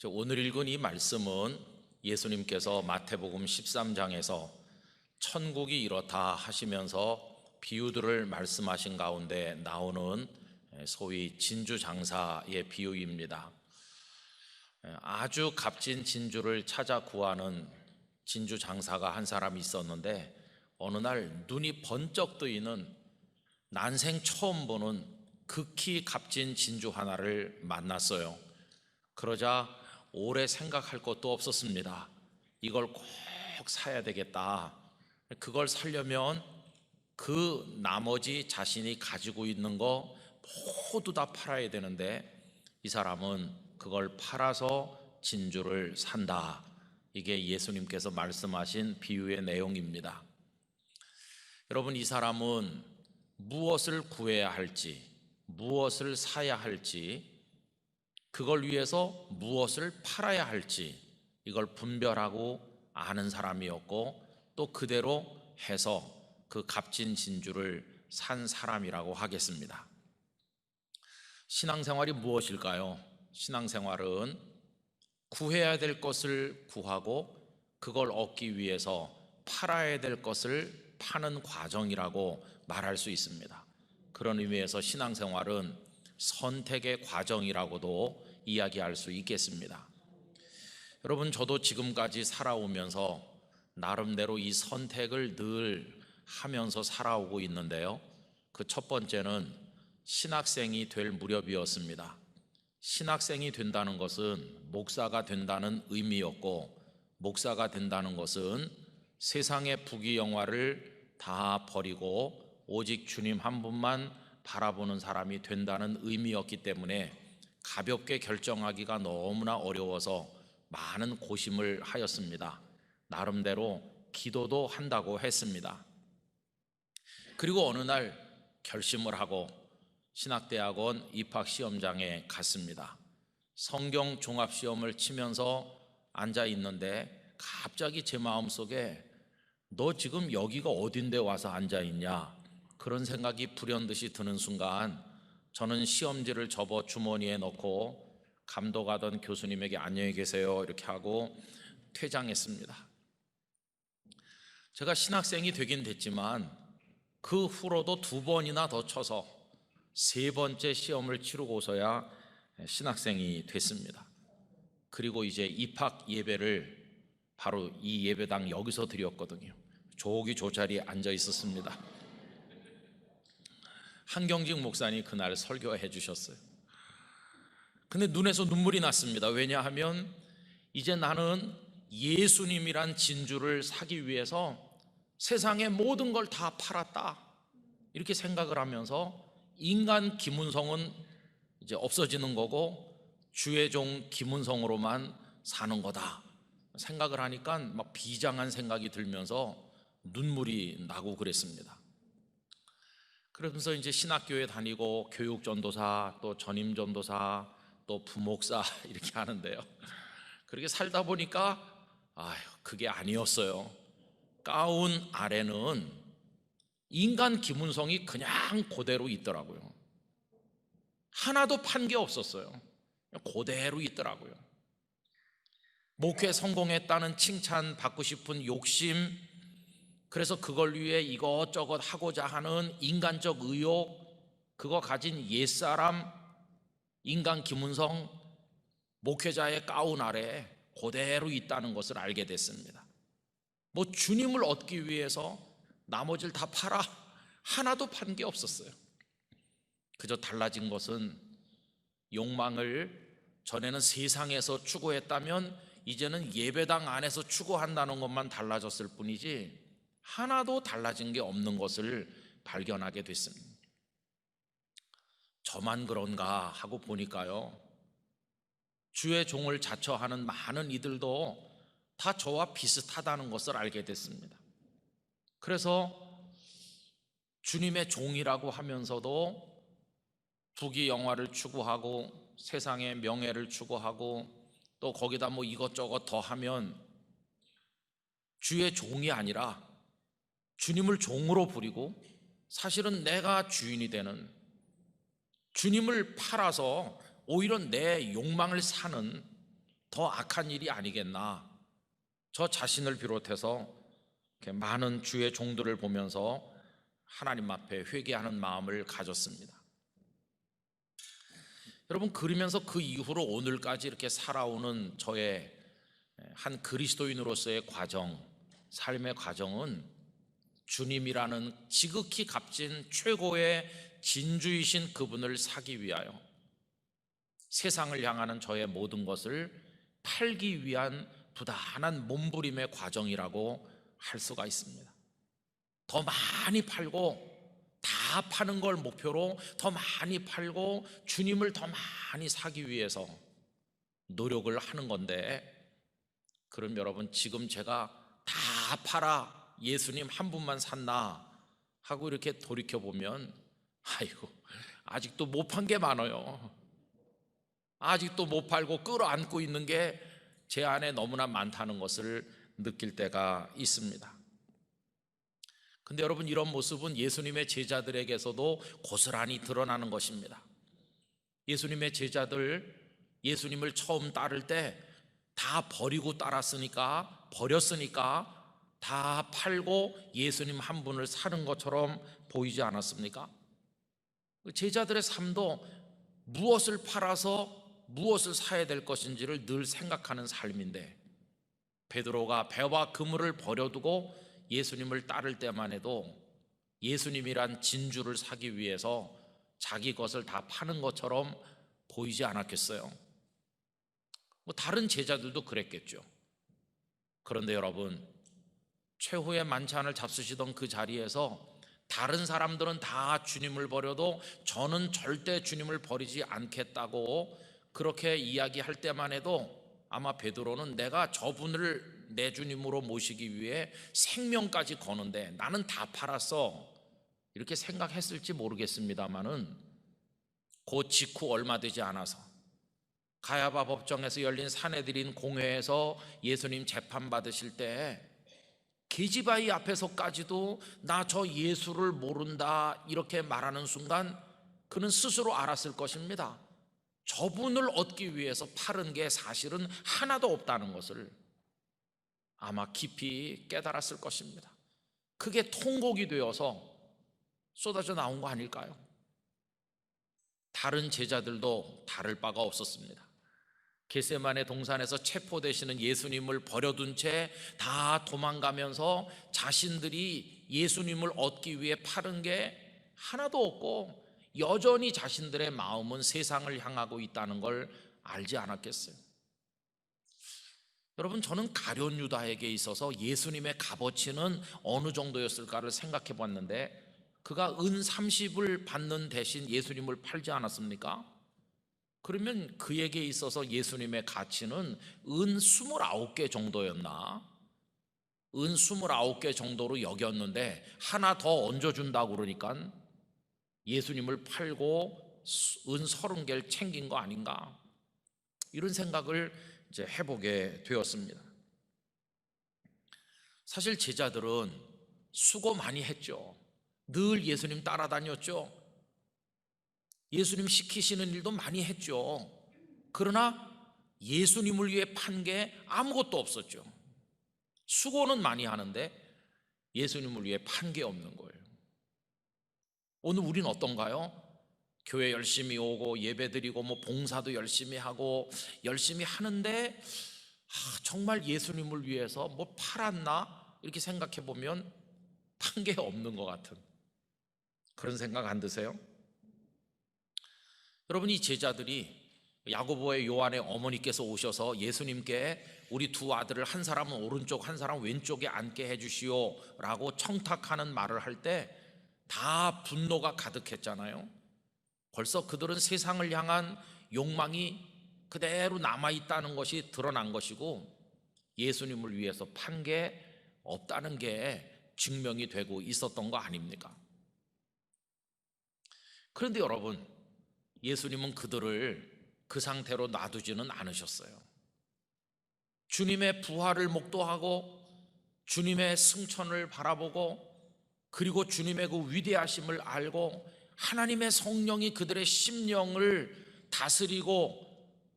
오늘 읽은 이 말씀은 예수님께서 마태복음 13장에서 천국이 이렇다 하시면서 비유들을 말씀하신 가운데 나오는 소위 진주장사의 비유입니다. 아주 값진 진주를 찾아 구하는 진주장사가 한 사람이 있었는데 어느 날 눈이 번쩍 뜨이는 난생 처음 보는 극히 값진 진주 하나를 만났어요. 그러자 오래 생각할 것도 없었습니다. 이걸 꼭 사야 되겠다. 그걸 사려면 그 나머지 자신이 가지고 있는 거 모두 다 팔아야 되는데 이 사람은 그걸 팔아서 진주를 산다. 이게 예수님께서 말씀하신 비유의 내용입니다. 여러분, 이 사람은 무엇을 구해야 할지, 무엇을 사야 할지, 그걸 위해서 무엇을 팔아야 할지 이걸 분별하고 아는 사람이었고 또 그대로 해서 그 값진 진주를 산 사람이라고 하겠습니다. 신앙생활이 무엇일까요? 신앙생활은 구해야 될 것을 구하고 그걸 얻기 위해서 팔아야 될 것을 파는 과정이라고 말할 수 있습니다. 그런 의미에서 신앙생활은 선택의 과정이라고도 이야기할 수 있겠습니다. 여러분, 저도 지금까지 살아오면서 나름대로 이 선택을 늘 하면서 살아오고 있는데요. 그 첫 번째는 신학생이 될 무렵이었습니다. 신학생이 된다는 것은 목사가 된다는 의미였고, 목사가 된다는 것은 세상의 부귀영화를 다 버리고 오직 주님 한 분만 바라보는 사람이 된다는 의미였기 때문에 가볍게 결정하기가 너무나 어려워서 많은 고심을 하였습니다. 나름대로 기도도 한다고 했습니다. 그리고 어느 날 결심을 하고 신학대학원 입학시험장에 갔습니다. 성경 종합시험을 치면서 앉아 있는데 갑자기 제 마음속에 너 지금 여기가 어딘데 와서 앉아 있냐, 그런 생각이 불현듯이 드는 순간 저는 시험지를 접어 주머니에 넣고 감독하던 교수님에게 안녕히 계세요 이렇게 하고 퇴장했습니다. 제가 신학생이 되긴 됐지만 그 후로도 2번이나 더 쳐서 3번째 시험을 치르고서야 신학생이 됐습니다. 그리고 이제 입학 예배를 바로 이 예배당 여기서 드렸거든요. 조기 조자리에 앉아 있었습니다. 한경직 목사님 그날 설교해 주셨어요. 근데 눈에서 눈물이 났습니다. 왜냐하면 이제 나는 예수님이란 진주를 사기 위해서 세상의 모든 걸 다 팔았다, 이렇게 생각을 하면서 인간 김은성은 이제 없어지는 거고 주의 종 김은성으로만 사는 거다 생각을 하니까 막 비장한 생각이 들면서 눈물이 나고 그랬습니다. 그러면서 이제 신학교에 다니고 교육전도사, 또 전임전도사, 또 부목사 이렇게 하는데요. 그렇게 살다 보니까 그게 아니었어요. 가운 아래는 인간 김은성이 그냥 그대로 있더라고요. 하나도 판 게 없었어요. 그대로 있더라고요. 목회 성공했다는 칭찬 받고 싶은 욕심, 그래서 그걸 위해 이것저것 하고자 하는 인간적 의욕, 그거 가진 옛사람 인간 김은성, 목회자의 가운 아래 그대로 있다는 것을 알게 됐습니다. 뭐 주님을 얻기 위해서 나머지를 다 팔아, 하나도 판 게 없었어요. 그저 달라진 것은 욕망을 전에는 세상에서 추구했다면 이제는 예배당 안에서 추구한다는 것만 달라졌을 뿐이지 하나도 달라진 게 없는 것을 발견하게 됐습니다. 저만 그런가 하고 보니까요, 주의 종을 자처하는 많은 이들도 다 저와 비슷하다는 것을 알게 됐습니다. 그래서 주님의 종이라고 하면서도 부귀영화를 추구하고 세상의 명예를 추구하고 또 거기다 뭐 이것저것 더 하면 주의 종이 아니라 주님을 종으로 부리고 사실은 내가 주인이 되는, 주님을 팔아서 오히려 내 욕망을 사는 더 악한 일이 아니겠나. 저 자신을 비롯해서 이렇게 많은 주의 종들을 보면서 하나님 앞에 회개하는 마음을 가졌습니다. 여러분, 그러면서 그 이후로 오늘까지 이렇게 살아오는 저의 한 그리스도인으로서의 과정, 삶의 과정은 주님이라는 지극히 값진 최고의 진주이신 그분을 사기 위하여 세상을 향하는 저의 모든 것을 팔기 위한 부단한 몸부림의 과정이라고 할 수가 있습니다. 더 많이 팔고, 다 파는 걸 목표로 더 많이 팔고 주님을 더 많이 사기 위해서 노력을 하는 건데, 그럼 여러분, 지금 제가 다 팔아 예수님 한 분만 샀나 하고 이렇게 돌이켜보면, 아이고, 아직도 못 판 게 많아요. 아직도 못 팔고 끌어안고 있는 게 제 안에 너무나 많다는 것을 느낄 때가 있습니다. 근데 여러분, 이런 모습은 예수님의 제자들에게서도 고스란히 드러나는 것입니다. 예수님의 제자들, 예수님을 처음 따를 때 다 버리고 따랐으니까, 버렸으니까 다 팔고 예수님 한 분을 사는 것처럼 보이지 않았습니까? 제자들의 삶도 무엇을 팔아서 무엇을 사야 될 것인지를 늘 생각하는 삶인데, 베드로가 배와 그물을 버려두고 예수님을 따를 때만 해도 예수님이란 진주를 사기 위해서 자기 것을 다 파는 것처럼 보이지 않았겠어요? 다른 제자들도 그랬겠죠. 그런데 여러분, 최후의 만찬을 잡수시던 그 자리에서 다른 사람들은 다 주님을 버려도 저는 절대 주님을 버리지 않겠다고 그렇게 이야기할 때만 해도 아마 베드로는 내가 저분을 내 주님으로 모시기 위해 생명까지 거는데 나는 다 팔았어, 이렇게 생각했을지 모르겠습니다만은, 그 직후 얼마 되지 않아서 가야바 법정에서 열린 사내들인 공회에서 예수님 재판받으실 때 계집아이 앞에서까지도 나 저 예수를 모른다 이렇게 말하는 순간 그는 스스로 알았을 것입니다. 저분을 얻기 위해서 팔은 게 사실은 하나도 없다는 것을 아마 깊이 깨달았을 것입니다. 그게 통곡이 되어서 쏟아져 나온 거 아닐까요? 다른 제자들도 다를 바가 없었습니다. 겟세마네 동산에서 체포되시는 예수님을 버려둔 채 다 도망가면서 자신들이 예수님을 얻기 위해 파는 게 하나도 없고 여전히 자신들의 마음은 세상을 향하고 있다는 걸 알지 않았겠어요? 여러분, 저는 가룟 유다에게 있어서 예수님의 값어치는 어느 정도였을까를 생각해 봤는데, 그가 은 30을 받는 대신 예수님을 팔지 않았습니까? 그러면 그에게 있어서 예수님의 가치는 은 29개 정도였나? 은 29개 정도로 여겼는데 하나 더 얹어준다고 그러니까 예수님을 팔고 은 30개를 챙긴 거 아닌가? 이런 생각을 이제 해보게 되었습니다. 사실 제자들은 수고 많이 했죠. 늘 예수님 따라다녔죠. 예수님 시키시는 일도 많이 했죠. 그러나 예수님을 위해 판 게 아무것도 없었죠. 수고는 많이 하는데 예수님을 위해 판 게 없는 거예요. 오늘 우린 어떤가요? 교회 열심히 오고 예배드리고 봉사도 열심히 하고 열심히 하는데 정말 예수님을 위해서 팔았나? 이렇게 생각해 보면 판 게 없는 것 같은 그런 생각 안 드세요? 여러분, 이 제자들이 야고보의 요한의 어머니께서 오셔서 예수님께 우리 두 아들을 한 사람은 오른쪽 한 사람은 왼쪽에 앉게 해주시오 라고 청탁하는 말을 할 때 다 분노가 가득했잖아요. 벌써 그들은 세상을 향한 욕망이 그대로 남아있다는 것이 드러난 것이고 예수님을 위해서 판 게 없다는 게 증명이 되고 있었던 거 아닙니까? 그런데 여러분, 예수님은 그들을 그 상태로 놔두지는 않으셨어요. 주님의 부활을 목도하고 주님의 승천을 바라보고 그리고 주님의 그 위대하심을 알고 하나님의 성령이 그들의 심령을 다스리고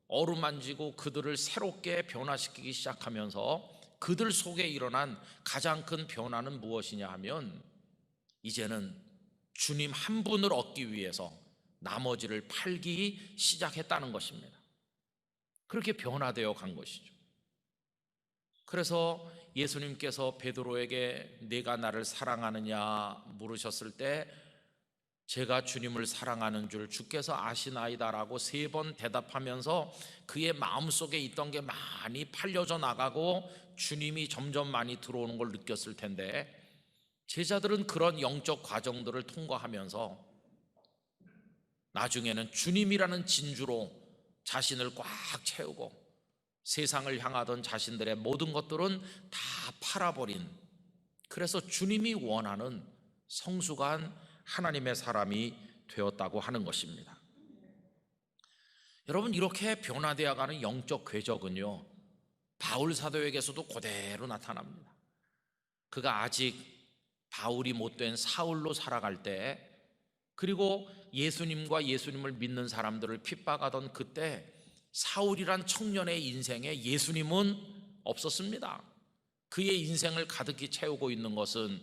어루만지고 그들을 새롭게 변화시키기 시작하면서 그들 속에 일어난 가장 큰 변화는 무엇이냐 하면 이제는 주님 한 분을 얻기 위해서 나머지를 팔기 시작했다는 것입니다. 그렇게 변화되어 간 것이죠. 그래서 예수님께서 베드로에게 네가 나를 사랑하느냐 물으셨을 때 제가 주님을 사랑하는 줄 주께서 아시나이다라고 3번 대답하면서 그의 마음속에 있던 게 많이 팔려져 나가고 주님이 점점 많이 들어오는 걸 느꼈을 텐데, 제자들은 그런 영적 과정들을 통과하면서 나중에는 주님이라는 진주로 자신을 꽉 채우고 세상을 향하던 자신들의 모든 것들은 다 팔아버린, 그래서 주님이 원하는 성숙한 하나님의 사람이 되었다고 하는 것입니다. 여러분, 이렇게 변화되어 가는 영적 궤적은요, 바울 사도에게서도 그대로 나타납니다. 그가 아직 바울이 못된 사울로 살아갈 때, 그리고 예수님과 예수님을 믿는 사람들을 핍박하던 그때 사울이란 청년의 인생에 예수님은 없었습니다. 그의 인생을 가득히 채우고 있는 것은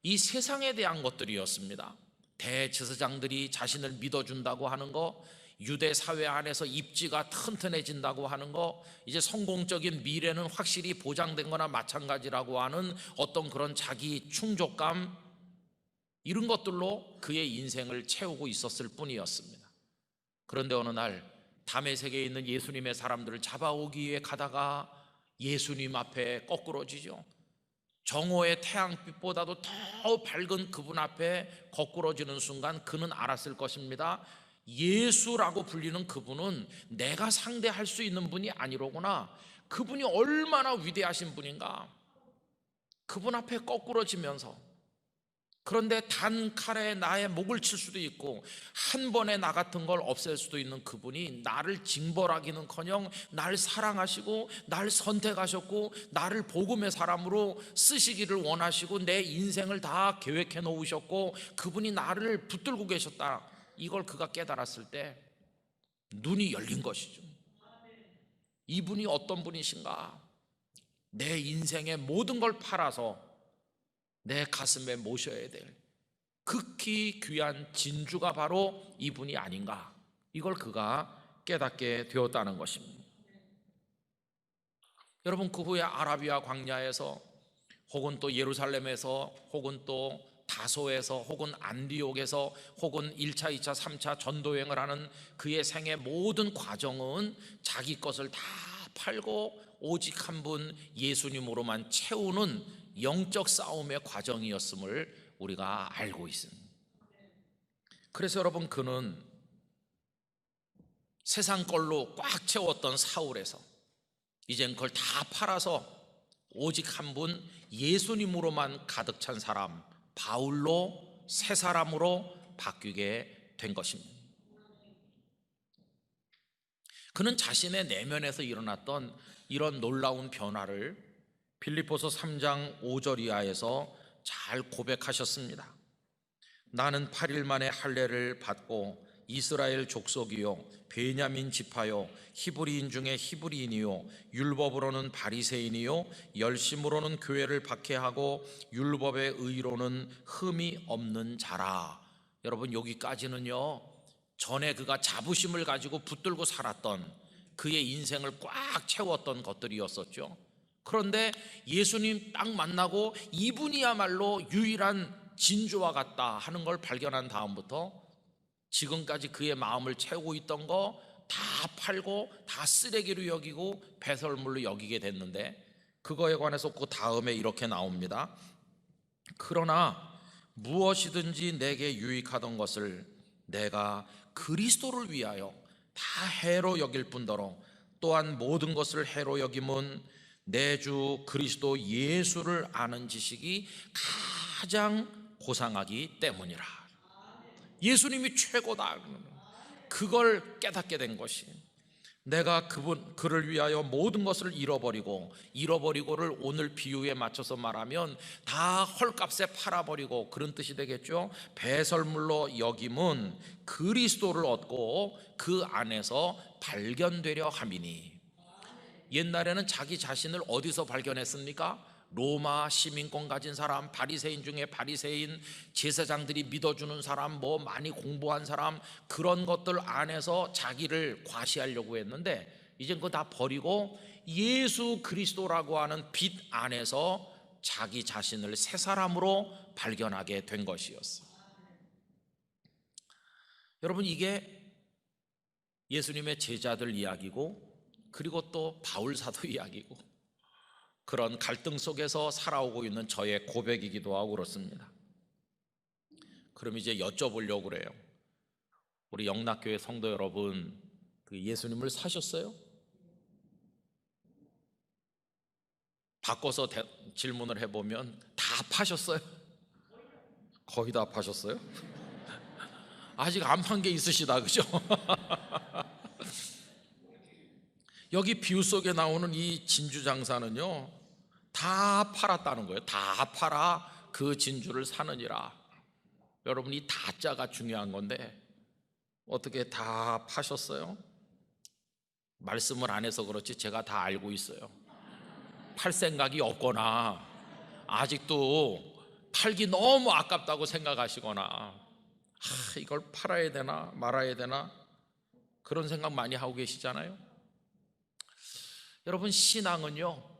이 세상에 대한 것들이었습니다. 대제사장들이 자신을 믿어준다고 하는 거, 유대 사회 안에서 입지가 튼튼해진다고 하는 거, 이제 성공적인 미래는 확실히 보장된 거나 마찬가지라고 하는 어떤 그런 자기 충족감, 이런 것들로 그의 인생을 채우고 있었을 뿐이었습니다. 그런데 어느 날 다메섹에 있는 예수님의 사람들을 잡아오기 위해 가다가 예수님 앞에 거꾸러지죠. 정오의 태양빛보다도 더 밝은 그분 앞에 거꾸러지는 순간 그는 알았을 것입니다. 예수라고 불리는 그분은 내가 상대할 수 있는 분이 아니로구나. 그분이 얼마나 위대하신 분인가. 그분 앞에 거꾸러지면서, 그런데 단 칼에 나의 목을 칠 수도 있고 한 번에 나 같은 걸 없앨 수도 있는 그분이 나를 징벌하기는커녕 날 사랑하시고 날 선택하셨고 나를 복음의 사람으로 쓰시기를 원하시고 내 인생을 다 계획해 놓으셨고 그분이 나를 붙들고 계셨다, 이걸 그가 깨달았을 때 눈이 열린 것이죠. 이분이 어떤 분이신가. 내 인생의 모든 걸 팔아서 내 가슴에 모셔야 될 극히 귀한 진주가 바로 이분이 아닌가, 이걸 그가 깨닫게 되었다는 것입니다. 여러분, 그 후에 아라비아 광야에서 혹은 또 예루살렘에서 혹은 또 다소에서 혹은 안디옥에서 혹은 1차, 2차, 3차 전도여행을 하는 그의 생의 모든 과정은 자기 것을 다 팔고 오직 한 분 예수님으로만 채우는 영적 싸움의 과정이었음을 우리가 알고 있습니다. 그래서 여러분, 그는 세상 걸로 꽉 채웠던 사울에서 이젠 그걸 다 팔아서 오직 한 분 예수님으로만 가득 찬 사람 바울로, 새 사람으로 바뀌게 된 것입니다. 그는 자신의 내면에서 일어났던 이런 놀라운 변화를 빌립보서 3장 5절 이하에서 잘 고백하셨습니다. 나는 8일 만에 할례를 받고 이스라엘 족속이요 베냐민 지파요 히브리인 중에 히브리인이요 율법으로는 바리새인이요 열심으로는 교회를 박해하고 율법의 의로는 흠이 없는 자라. 여러분, 여기까지는요, 전에 그가 자부심을 가지고 붙들고 살았던 그의 인생을 꽉 채웠던 것들이었었죠. 그런데 예수님 딱 만나고 이분이야말로 유일한 진주와 같다 하는 걸 발견한 다음부터 지금까지 그의 마음을 채우고 있던 거 다 팔고 다 쓰레기로 여기고 배설물로 여기게 됐는데, 그거에 관해서 그 다음에 이렇게 나옵니다. 그러나 무엇이든지 내게 유익하던 것을 내가 그리스도를 위하여 다 해로 여길 뿐더러 또한 모든 것을 해로 여김은 내 주 그리스도 예수를 아는 지식이 가장 고상하기 때문이라. 예수님이 최고다, 그걸 깨닫게 된 것이. 내가 그를 위하여 모든 것을 잃어버리고를 오늘 비유에 맞춰서 말하면 다 헐값에 팔아버리고 그런 뜻이 되겠죠. 배설물로 여김은 그리스도를 얻고 그 안에서 발견되려 함이니. 옛날에는 자기 자신을 어디서 발견했습니까? 로마 시민권 가진 사람, 바리새인 중에 바리새인, 제사장들이 믿어주는 사람, 뭐 많이 공부한 사람, 그런 것들 안에서 자기를 과시하려고 했는데 이젠 그거 다 버리고 예수 그리스도라고 하는 빛 안에서 자기 자신을 새 사람으로 발견하게 된 것이었어요. 여러분, 이게 예수님의 제자들 이야기고, 그리고 또 바울 사도 이야기고, 그런 갈등 속에서 살아오고 있는 저의 고백이기도 하고 그렇습니다. 그럼 이제 여쭤보려고 그래요. 우리 영락교회 성도 여러분, 그 예수님을 사셨어요? 바꿔서 질문을 해보면 다 파셨어요? 거의 다 파셨어요? 아직 안 판 게 있으시다, 그죠? 여기 비유 속에 나오는 이 진주 장사는요, 다 팔았다는 거예요. 다 팔아 그 진주를 사느니라. 여러분, 이 다자가 중요한 건데 어떻게 다 파셨어요? 말씀을 안 해서 그렇지 제가 다 알고 있어요. 팔 생각이 없거나 아직도 팔기 너무 아깝다고 생각하시거나 이걸 팔아야 되나 말아야 되나 그런 생각 많이 하고 계시잖아요. 여러분, 신앙은요,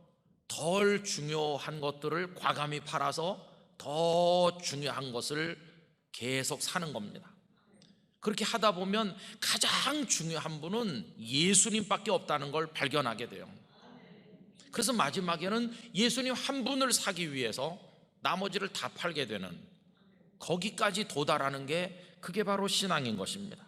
덜 중요한 것들을 과감히 팔아서 더 중요한 것을 계속 사는 겁니다. 그렇게 하다 보면 가장 중요한 분은 예수님밖에 없다는 걸 발견하게 돼요. 그래서 마지막에는 예수님 한 분을 사기 위해서 나머지를 다 팔게 되는, 거기까지 도달하는 게 그게 바로 신앙인 것입니다.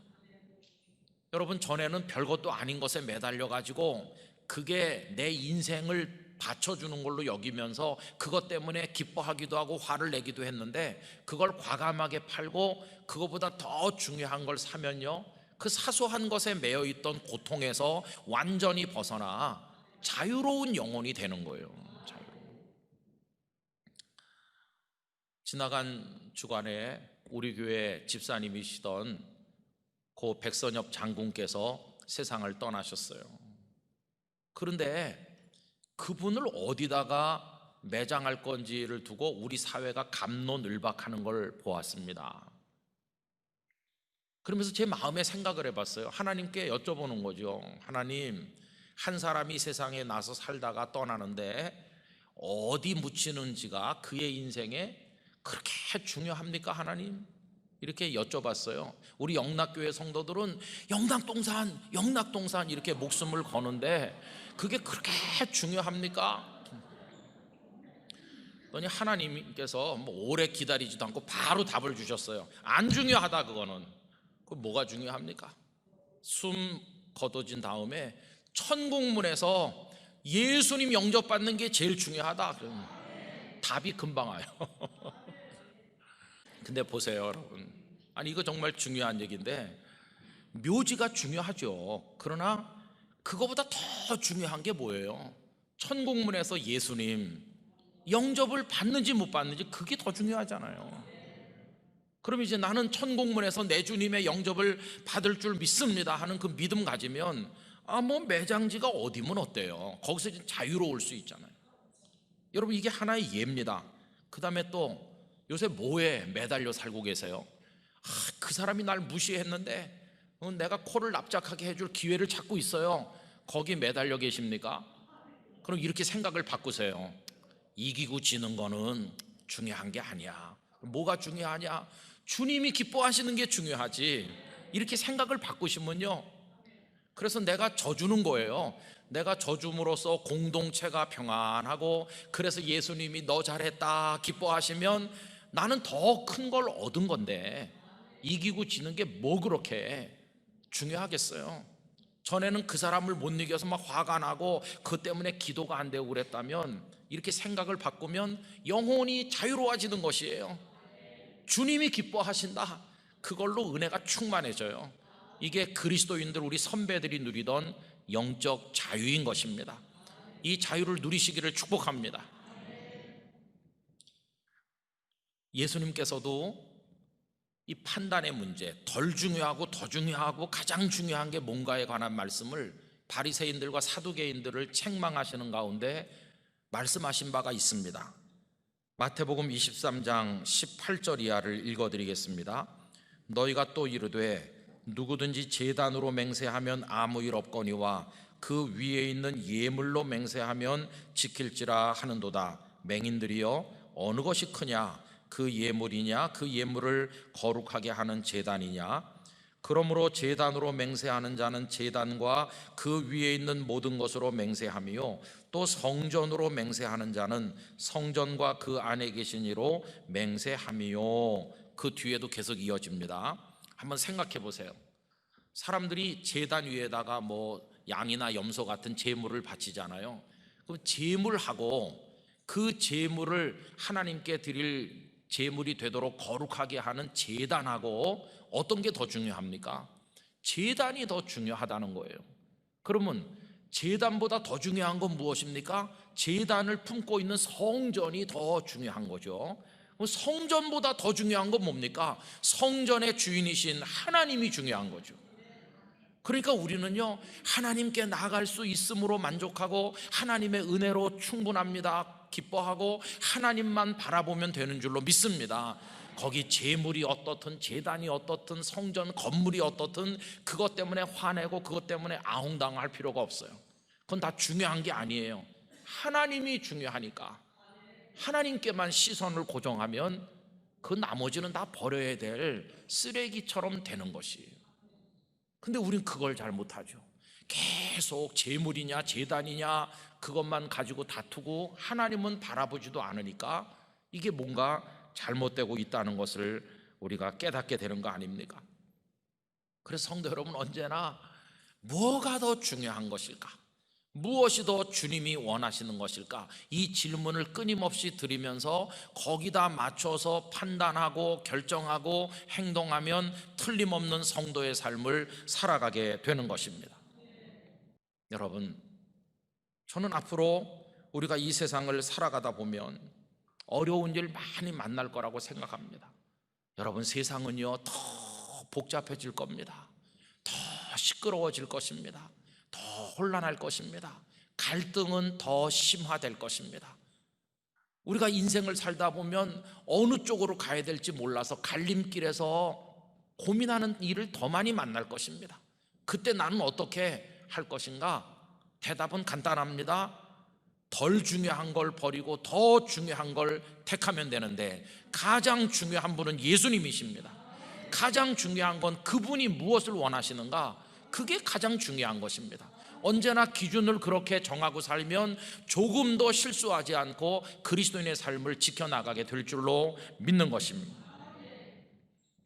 여러분, 전에는 별것도 아닌 것에 매달려 가지고 그게 내 인생을 받쳐주는 걸로 여기면서 그것 때문에 기뻐하기도 하고 화를 내기도 했는데, 그걸 과감하게 팔고 그것보다 더 중요한 걸 사면요, 그 사소한 것에 매여 있던 고통에서 완전히 벗어나 자유로운 영혼이 되는 거예요. 지나간 주간에 우리 교회 집사님이시던 고 백선엽 장군께서 세상을 떠나셨어요. 그런데 그분을 어디다가 매장할 건지를 두고 우리 사회가 갑론을박하는 걸 보았습니다. 그러면서 제 마음에 생각을 해봤어요. 하나님께 여쭤보는 거죠. 하나님, 한 사람이 세상에 나서 살다가 떠나는데 어디 묻히는지가 그의 인생에 그렇게 중요합니까, 하나님? 이렇게 여쭤봤어요. 우리 영락교회 성도들은 영락동산 이렇게 목숨을 거는데 그게 그렇게 중요합니까? 그러니 하나님께서 뭐 오래 기다리지도 않고 바로 답을 주셨어요. 안 중요하다, 그거는. 그 뭐가 중요합니까? 숨 거둬진 다음에 천국문에서 예수님 영접받는 게 제일 중요하다. 그러면 답이 금방 와요. 근데 보세요, 여러분. 아니, 이거 정말 중요한 얘기인데, 묘지가 중요하죠. 그러나 그거보다 더 중요한 게 뭐예요? 천국문에서 예수님 영접을 받는지 못 받는지, 그게 더 중요하잖아요. 그럼 이제 나는 천국문에서 내 주님의 영접을 받을 줄 믿습니다 하는 그 믿음 가지면 뭐 매장지가 어디면 어때요? 거기서 자유로울 수 있잖아요. 여러분, 이게 하나의 예입니다. 그 다음에 또 요새 뭐에 매달려 살고 계세요? 그 사람이 날 무시했는데 내가 코를 납작하게 해줄 기회를 찾고 있어요. 거기 매달려 계십니까? 그럼 이렇게 생각을 바꾸세요. 이기고 지는 거는 중요한 게 아니야. 뭐가 중요하냐? 주님이 기뻐하시는 게 중요하지. 이렇게 생각을 바꾸시면요, 그래서 내가 져주는 거예요. 내가 져줌으로써 공동체가 평안하고, 그래서 예수님이 너 잘했다 기뻐하시면 나는 더 큰 걸 얻은 건데, 이기고 지는 게 뭐 그렇게 중요하겠어요? 전에는 그 사람을 못 이겨서 막 화가 나고 그 때문에 기도가 안 되고 그랬다면, 이렇게 생각을 바꾸면 영혼이 자유로워지는 것이에요. 주님이 기뻐하신다, 그걸로 은혜가 충만해져요. 이게 그리스도인들, 우리 선배들이 누리던 영적 자유인 것입니다. 이 자유를 누리시기를 축복합니다. 예수님께서도 이 판단의 문제, 덜 중요하고 더 중요하고 가장 중요한 게 뭔가에 관한 말씀을 바리새인들과 사두개인들을 책망하시는 가운데 말씀하신 바가 있습니다. 마태복음 23장 18절 이하를 읽어드리겠습니다. 너희가 또 이르되 누구든지 제단으로 맹세하면 아무 일 없거니와 그 위에 있는 예물로 맹세하면 지킬지라 하는도다. 맹인들이여 어느 것이 크냐? 그 예물이냐? 그 예물을 거룩하게 하는 제단이냐? 그러므로 제단으로 맹세하는 자는 제단과 그 위에 있는 모든 것으로 맹세하며 또 성전으로 맹세하는 자는 성전과 그 안에 계신 이로 맹세하며. 그 뒤에도 계속 이어집니다. 한번 생각해 보세요. 사람들이 제단 위에다가 뭐 양이나 염소 같은 제물을 바치잖아요. 그럼 제물하고 그 제물을 하나님께 드릴 제물이 되도록 거룩하게 하는 제단하고 어떤 게 더 중요합니까? 제단이 더 중요하다는 거예요. 그러면 제단보다 더 중요한 건 무엇입니까? 제단을 품고 있는 성전이 더 중요한 거죠. 성전보다 더 중요한 건 뭡니까? 성전의 주인이신 하나님이 중요한 거죠. 그러니까 우리는요, 하나님께 나아갈 수 있음으로 만족하고 하나님의 은혜로 충분합니다, 기뻐하고 하나님만 바라보면 되는 줄로 믿습니다. 거기 제물이 어떻든 제단이 어떻든 성전 건물이 어떻든 그것 때문에 화내고 그것 때문에 아웅당할 필요가 없어요. 그건 다 중요한 게 아니에요. 하나님이 중요하니까 하나님께만 시선을 고정하면 그 나머지는 다 버려야 될 쓰레기처럼 되는 것이에요. 근데 우린 그걸 잘 못하죠. 계속 제물이냐 제단이냐 그것만 가지고 다투고 하나님은 바라보지도 않으니까 이게 뭔가 잘못되고 있다는 것을 우리가 깨닫게 되는 거 아닙니까? 그래서 성도 여러분, 언제나 뭐가 더 중요한 것일까? 무엇이 더 주님이 원하시는 것일까? 이 질문을 끊임없이 드리면서 거기다 맞춰서 판단하고 결정하고 행동하면 틀림없는 성도의 삶을 살아가게 되는 것입니다. 여러분, 저는 앞으로 우리가 이 세상을 살아가다 보면 어려운 일 많이 만날 거라고 생각합니다. 여러분, 세상은요 더 복잡해질 겁니다. 더 시끄러워질 것입니다. 더 혼란할 것입니다. 갈등은 더 심화될 것입니다. 우리가 인생을 살다 보면 어느 쪽으로 가야 될지 몰라서 갈림길에서 고민하는 일을 더 많이 만날 것입니다. 그때 나는 어떻게 할 것인가? 대답은 간단합니다. 덜 중요한 걸 버리고 더 중요한 걸 택하면 되는데, 가장 중요한 분은 예수님이십니다. 가장 중요한 건 그분이 무엇을 원하시는가? 그게 가장 중요한 것입니다. 언제나 기준을 그렇게 정하고 살면 조금 더 실수하지 않고 그리스도인의 삶을 지켜나가게 될 줄로 믿는 것입니다.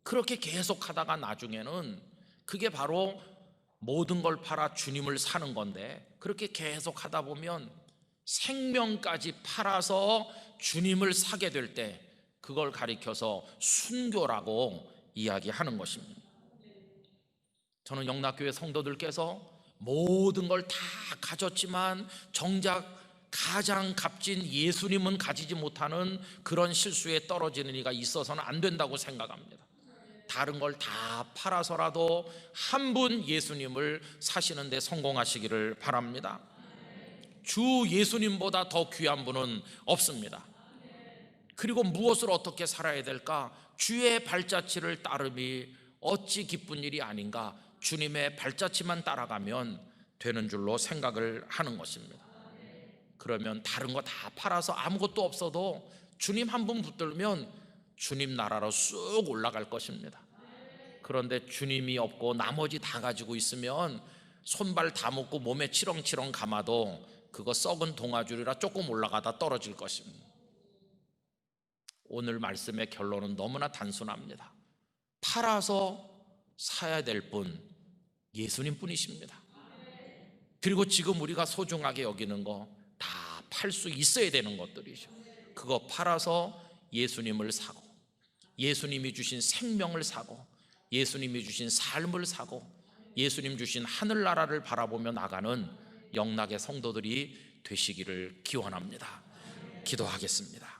그렇게 계속 하다가 나중에는 그게 바로 모든 걸 팔아 주님을 사는 건데, 그렇게 계속 하다 보면 생명까지 팔아서 주님을 사게 될 때 그걸 가리켜서 순교라고 이야기하는 것입니다. 저는 영락교회 성도들께서 모든 걸 다 가졌지만 정작 가장 값진 예수님은 가지지 못하는 그런 실수에 떨어지는 이가 있어서는 안 된다고 생각합니다. 다른 걸 다 팔아서라도 한 분 예수님을 사시는 데 성공하시기를 바랍니다. 주 예수님보다 더 귀한 분은 없습니다. 그리고 무엇을 어떻게 살아야 될까? 주의 발자취를 따름이 어찌 기쁜 일이 아닌가? 주님의 발자취만 따라가면 되는 줄로 생각을 하는 것입니다. 그러면 다른 거 다 팔아서 아무것도 없어도 주님 한 분 붙들면 주님 나라로 쑥 올라갈 것입니다. 그런데 주님이 없고 나머지 다 가지고 있으면 손발 다 묶고 몸에 치렁치렁 감아도 그거 썩은 동아줄이라 조금 올라가다 떨어질 것입니다. 오늘 말씀의 결론은 너무나 단순합니다. 팔아서 사야 될 분 예수님 뿐이십니다. 그리고 지금 우리가 소중하게 여기는 거 다 팔 수 있어야 되는 것들이죠. 그거 팔아서 예수님을 사고, 예수님이 주신 생명을 사고, 예수님이 주신 삶을 사고, 예수님 주신 하늘나라를 바라보며 나가는 영락의 성도들이 되시기를 기원합니다. 기도하겠습니다.